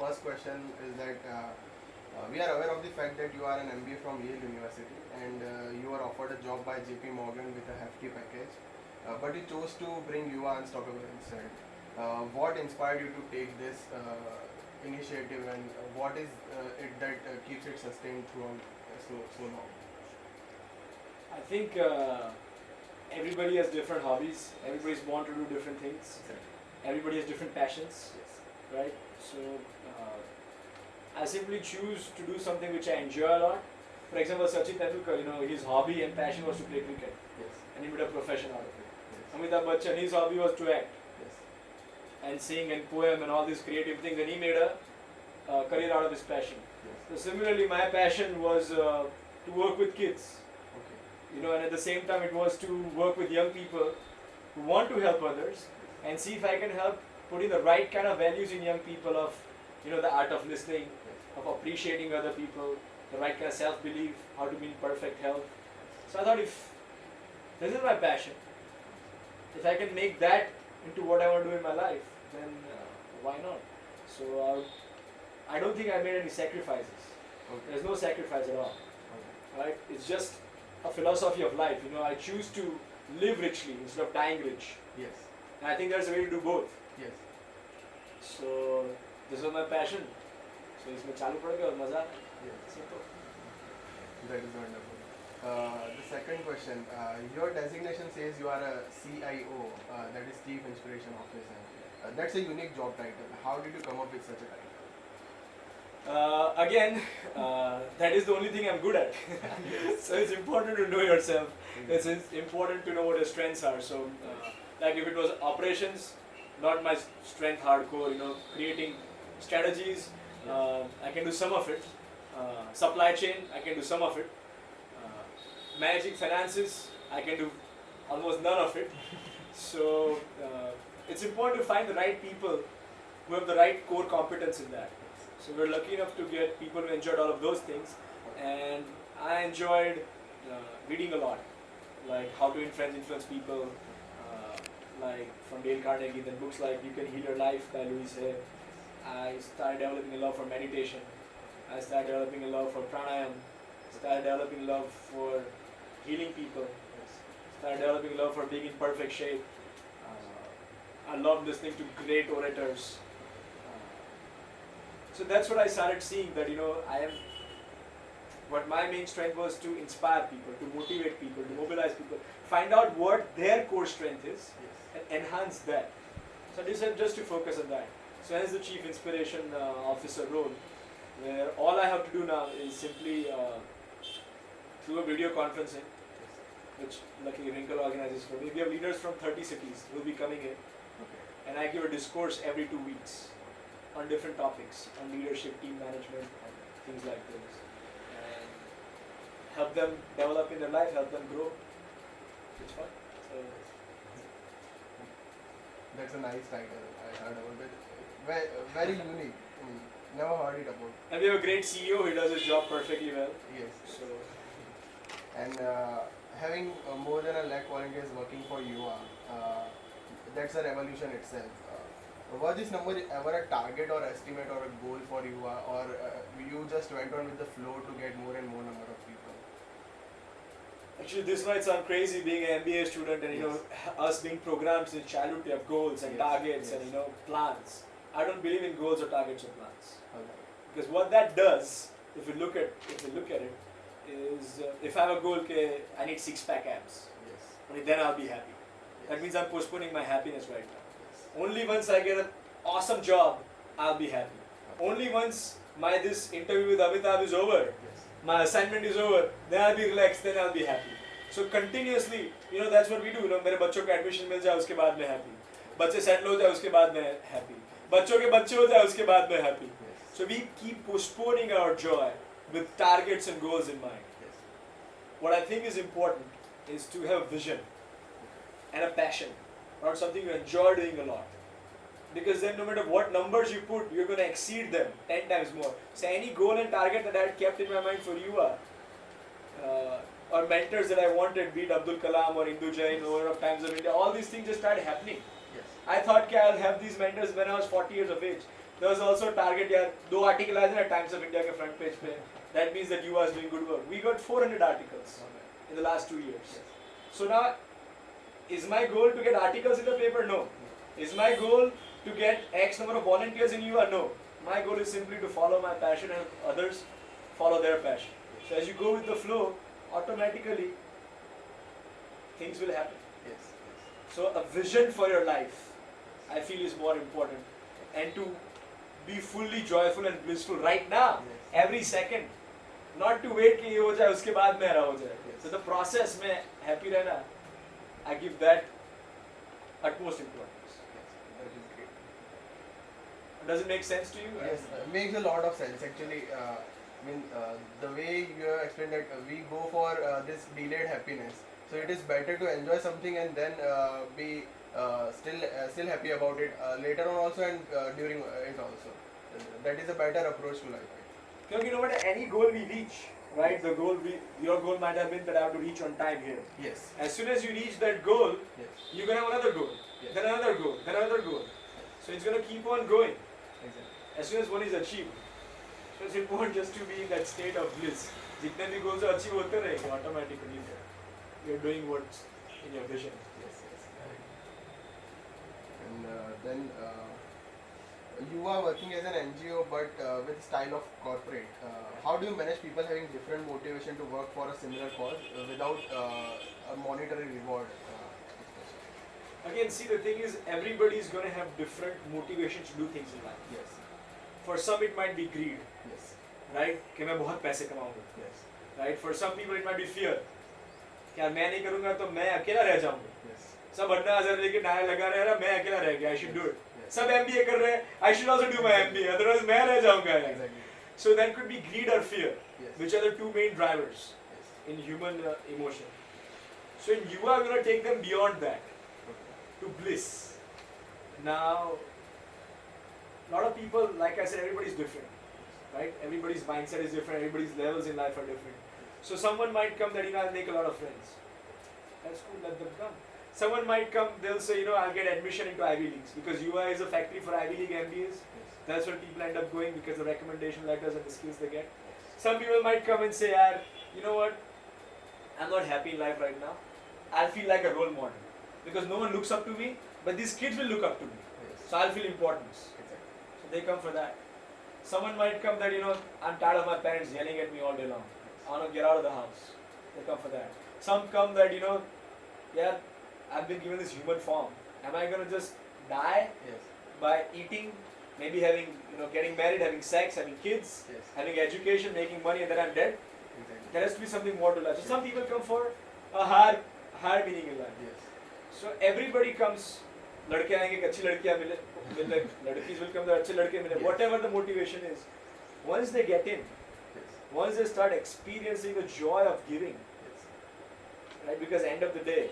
first question is that we are aware of the fact that you are an MBA from Yale University and you are offered a job by JP Morgan with a hefty package, but you chose to bring Yuva Unstoppable instead. What inspired you to take this initiative, and what is it that keeps it sustained throughout so long? I think everybody has different hobbies. Everybody's born to do different things. Exactly. Everybody has different passions, Yes. right? So I simply choose to do something which I enjoy a lot. For example, Sachin Tendulkar, his hobby and passion was to play cricket, Yes. and he made a profession out of it. Yes. Amitabh Bachchan, his hobby was to act Yes. and sing and poem and all these creative things, and he made a career out of his passion. Yes. So similarly, my passion was to work with kids, Okay. and at the same time, it was to work with young people who want to help others and see if I can help put in the right kind of values in young people of, the art of listening, Yes. of appreciating other people, the right kind of self-belief, how to be in perfect health. So I thought, if this is my passion, if I can make that into what I want to do in my life, then why not? So I don't think I made any sacrifices. Okay. There's no sacrifice at all, Okay. right? It's just a philosophy of life. I choose to live richly instead of dying rich. Yes. And I think there's a way to do both. Yes. So this was my passion. So इसमें चालू पड़ गया और मजा आया. Yes. Simple. That is wonderful. The second question, your designation says you are a CIO, that is Chief Inspiration Officer. That's a unique job title. How did you come up with such a title? Again, that is the only thing I'm good at. So it's important to know yourself. It's important to know what your strengths are. So, like if it was operations, not my strength hardcore, creating strategies, I can do some of it. Supply chain, I can do some of it. Managing finances, I can do almost none of it. So, it's important to find the right people who have the right core competence in that. So we're lucky enough to get people who enjoyed all of those things, and I enjoyed reading a lot, like How to Influence People, like from Dale Carnegie, then books like You Can Heal Your Life by Louise Hay. I started developing a love for meditation. I started developing a love for pranayam. Started developing a love for healing people. Started developing a love for being in perfect shape. I love listening to great orators. So that's what I started seeing, that what my main strength was to inspire people, to motivate people, to mobilize people, find out what their core strength is, Yes. and enhance that. So I decided just to focus on that. So hence the Chief Inspiration Officer role, where all I have to do now is simply through a video conferencing, which luckily Wrinkle organizes for me. We have leaders from 30 cities who will be coming in, Okay. and I give a discourse every 2 weeks on different topics, on leadership, team management, things like this, and help them develop in their life, help them grow. It's fun. So, That's a nice title. I heard about it. Very unique. Never heard it about. and we have a great CEO. He does his job perfectly well. Yes. So And having more than a lakh volunteers working for Yuva, that's a revolution itself. Was this number ever a target or estimate or a goal for Yuva, or you just went on with the flow to get more and more number of people? actually, this might sound crazy being an MBA student, and Yes. us being programmed since childhood to have goals and Yes, targets yes. and plans. I don't believe in goals or targets or plans. Okay. Because what that does, if you look at it, is if I have a goal, I need 6-pack abs, Yes. only then I'll be happy. That Yes. means I'm postponing my happiness right now. Yes. Only once I get an awesome job, I'll be happy. Only once this interview with Amitabh is over, Yes. my assignment is over, then I'll be relaxed, then I'll be happy. So continuously, that's what we do. मेरे बच्चों का admission मिल जाए उसके बाद मैं happy. बच्चे settle हो जाए उसके बाद मैं happy. बच्चों के बच्चे हो जाए उसके बाद मैं happy. Yes. So we keep postponing our joy with targets and goals in mind. Yes. What I think is important is to have vision and a passion about something you enjoy doing a lot. Because then no matter what numbers you put, you're going to exceed them 10 times more. So any goal and target that I had kept in my mind for Yuva, or mentors that I wanted, be it Abdul Kalam or Indu Jain, Over of Times of India, all these things just started happening. Yes. I thought I'll have these mentors when I was 40 years of age. there was also a target यार 2 article आए थे ना Times of India के front page पे. That means that Yuva is doing good work. We got 400 articles in the last 2 years. So now, is my goal to get articles in the paper? No. Is my goal to get X number of volunteers in Yuva? No. My goal is simply to follow my passion and others follow their passion. So as you go with the flow, automatically things will happen. Yes. So a vision for your life, I feel, is more important, and to be fully joyful and blissful right now, every second, not to wait कि ये हो जाए उसके बाद मेरा हो जाए. So the process में happy रहना, I give that utmost importance. That is great. Does it make sense to you? Yes, makes a lot of sense actually. I mean, the way you have explained that we go for this delayed happiness. So it is better to enjoy something and then be still happy about it later on also and during it also. That is a better approach to life. Because no matter any goal we reach, right? The goal your goal might have been that I have to reach on time here. Yes. As soon as you reach that goal, Yes. you're gonna have another goal, then another goal, then another goal. So it's gonna keep on going. Exactly. As soon as one is achieved. So it's important just to be in that state of bliss. जितने भी goals achieve होते रहेंगे automatically. You're doing what's in your vision. Yes. And then you are working as an NGO but with style of corporate. How do you manage people having different motivation to work for a similar cause without a monetary reward? Again, see, the thing is, everybody is going to have different motivations to do things in life. Yes. For some, it might be greed, Yes. right? कि मैं बहुत पैसे कमाऊंगा. Yes. Right? For some people, it might be fear. कि यार मैं नहीं करूँगा तो मैं अकेला रह जाऊँगा. Yes. सब 18,000 लेके नारा लगा रहे हैं, मैं अकेला रह गया. I should do it. Yes. सब MBA कर रहे हैं. I should also do my MBA. Otherwise, मैं रह जाऊँगा. Exactly. So that could be greed or fear, Yes. which are the two main drivers Yes. in human emotion. So in Yuva, we're going to take them beyond that Okay. to bliss. Now, a lot of people, like I said, everybody's different, right? Everybody's mindset is different. Everybody's levels in life are different. So someone might come that, I'll make a lot of friends. That's cool, let them come. Someone might come, they'll say, I'll get admission into Ivy Leagues because UA is a factory for Ivy League MBAs. Yes. That's where people end up going because the recommendation letters and the skills they get. Some people might come and say, you know what, I'm not happy in life right now. I'll feel like a role model because no one looks up to me, but these kids will look up to me. Yes. So I'll feel importance. Exactly. So they come for that. Someone might come that, I'm tired of my parents yelling at me all day long. I want to get out of the house. They come for that. Some come that, I've been given this human form. Am I going to just die Yes. by eating, maybe having, getting married, having sex, having kids, Yes. having education, making money, and then I'm dead? Exactly. There has to be something more to life. So some people come for a higher meaning in life. Yes. So everybody comes. लड़के आएंगे कि अच्छी लड़कियां मिले, ladies will come that अच्छे लड़के मिले. Yes. Whatever the motivation is, once they get in, Yes. once they start experiencing the joy of giving, Yes. right? Because end of the day,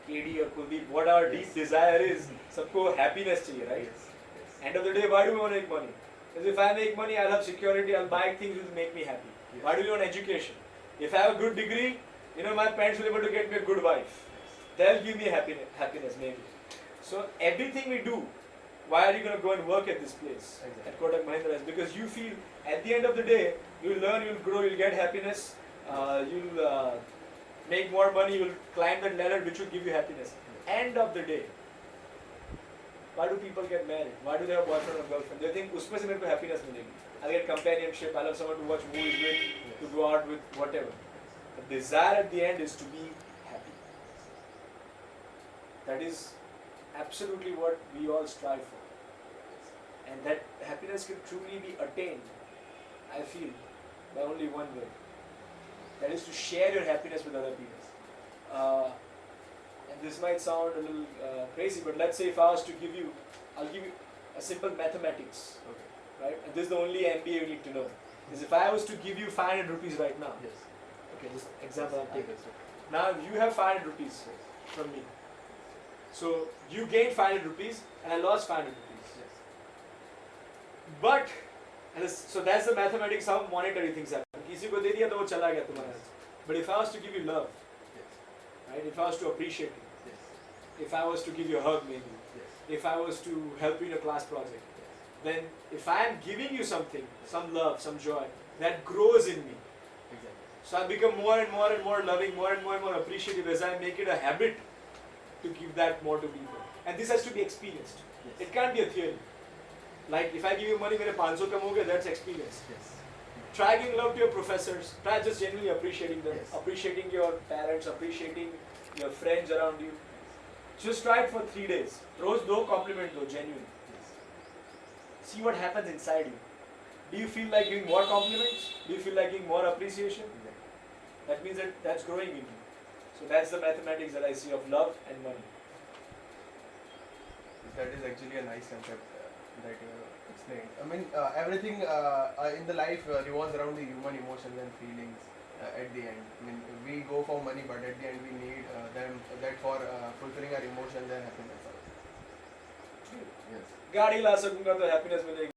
KD or Kuldeep, what our Yes. deep desire is, सबको happiness चाहिए, right? Yes. Yes. End of the day, why do we want to make money? Because if I make money, I'll have security, I'll buy things which will make me happy. Yes. Why do we want education? If I have a good degree, my parents will be able to get me a good wife. They'll give me happiness maybe. So everything we do, why are you going to go and work at this place? Exactly. At Kotak Mahindra? Because you feel at the end of the day, you'll learn, you'll grow, you'll get happiness, you'll make more money, you'll climb that ladder which will give you happiness. End of the day, why do people get married? Why do they have boyfriend or girlfriend? They think उसमें से मेरे को happiness मिलेगी. I'll get companionship, I'll have someone to watch movies with, to go out with, whatever. The desire at the end is to be happy. That is absolutely what we all strive for. And that happiness can truly be attained, I feel, by only one way. That is to share your happiness with other people. And this might sound a little crazy, but let's say if I was to give you, I'll give you a simple mathematics, Okay. right? And this is the only MBA you need to know. Is if I was to give you 500 rupees right now, Yes. okay, just example I'm taking. Yes. Now you have 500 rupees from me. So you gained 500 rupees and I lost 500 rupees. Yes. But, so that's the mathematics how monetary things happen. किसी को दे दिया तो वो चला गया तुम्हारे हाथ से. But if I was to give you love, Yes. right? If I was to appreciate you, Yes. if I was to give you a hug maybe, Yes. if I was to help you in a class project, then if I am giving you something, some love, some joy, that grows in me. Exactly. So I become more and more and more loving, more and more appreciative as I make it a habit to give that more to people. And this has to be experienced. Yes. It can't be a theory. Like if I give you money, मेरे 500 कम हो गए, that's experience. Yes. Try giving love to your professors. Try just genuinely appreciating them, Yes. appreciating your parents, appreciating your friends around you. Just try it for 3 days. रोज दो compliment दो, genuine. Yes. See what happens inside you. Do you feel like giving more compliments? Do you feel like giving more appreciation? Exactly. That means that that's growing in you. So that's the mathematics that I see of love and money. That is actually a nice concept that you explained. I mean, everything in the life revolves around the human emotions and feelings at the end. I mean, we go for money, but at the end we need them that for fulfilling our emotions and happiness. Yes. गाड़ी ला सकूंगा तो happiness मिलेगी.